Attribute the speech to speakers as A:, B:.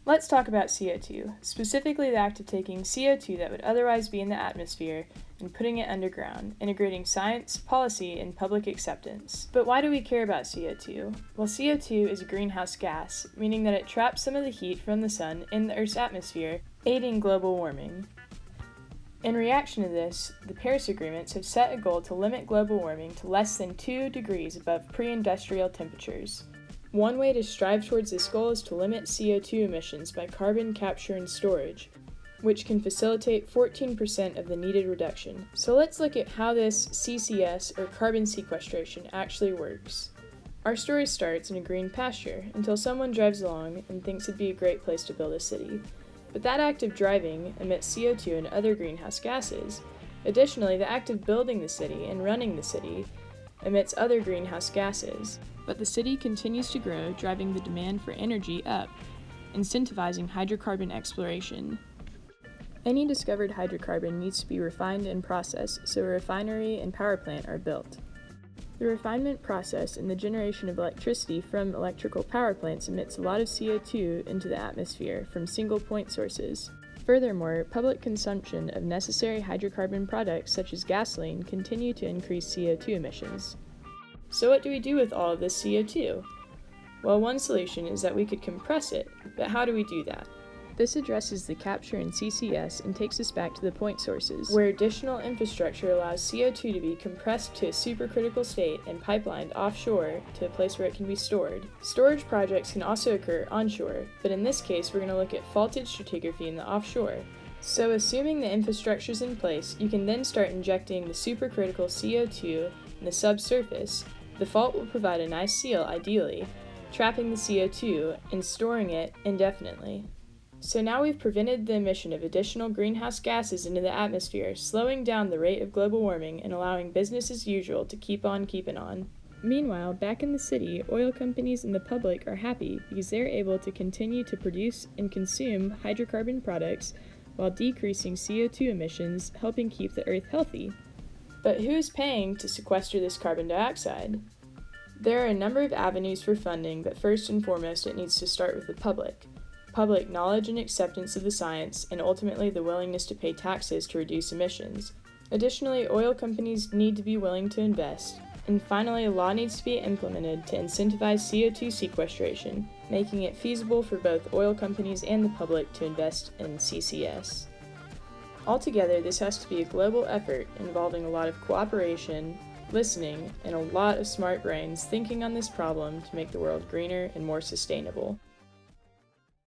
A: Let's talk about CO2, specifically the act of taking CO2 that would otherwise be in the atmosphere and putting it underground, integrating science, policy, and public acceptance. But why do we care about CO2? Well, CO2 is a greenhouse gas, meaning that it traps some of the heat from the sun in the Earth's atmosphere, aiding global warming. In reaction to this, the Paris Agreements have set a goal to limit global warming to less than 2 degrees above pre-industrial temperatures. One way to strive towards this goal is to limit CO2 emissions by carbon capture and storage, which can facilitate 14% of the needed reduction. So let's look at how this CCS, or carbon sequestration, actually works. Our story starts in a green pasture until someone drives along and thinks it'd be a great place to build a city. But that act of driving emits CO2 and other greenhouse gases. Additionally, the act of building the city and running the city emits other greenhouse gases. But the city continues to grow, driving the demand for energy up, incentivizing hydrocarbon exploration. Any discovered hydrocarbon needs to be refined and processed, so a refinery and power plant are built. The refinement process and the generation of electricity from electrical power plants emits a lot of CO2 into the atmosphere from single-point sources. Furthermore, public consumption of necessary hydrocarbon products such as gasoline continue to increase CO2 emissions. So what do we do with all of this CO2? Well, one solution is that we could compress it, but how do we do that? This addresses the capture in CCS and takes us back to the point sources, where additional infrastructure allows CO2 to be compressed to a supercritical state and pipelined offshore to a place where it can be stored. Storage projects can also occur onshore, but in this case we're going to look at faulted stratigraphy in the offshore. So assuming the infrastructure is in place, you can then start injecting the supercritical CO2 in the subsurface. The fault will provide a nice seal, ideally, trapping the CO2 and storing it indefinitely. So now we've prevented the emission of additional greenhouse gases into the atmosphere, slowing down the rate of global warming and allowing business as usual to keep on keeping on. Meanwhile, back in the city, oil companies and the public are happy because they're able to continue to produce and consume hydrocarbon products while decreasing CO2 emissions, helping keep the Earth healthy. But who's paying to sequester this carbon dioxide? There are a number of avenues for funding, but first and foremost it needs to start with the public. Public knowledge and acceptance of the science, and ultimately the willingness to pay taxes to reduce emissions. Additionally, oil companies need to be willing to invest. And finally, a law needs to be implemented to incentivize CO2 sequestration, making it feasible for both oil companies and the public to invest in CCS. Altogether, this has to be a global effort involving a lot of cooperation, listening, and a lot of smart brains thinking on this problem to make the world greener and more sustainable.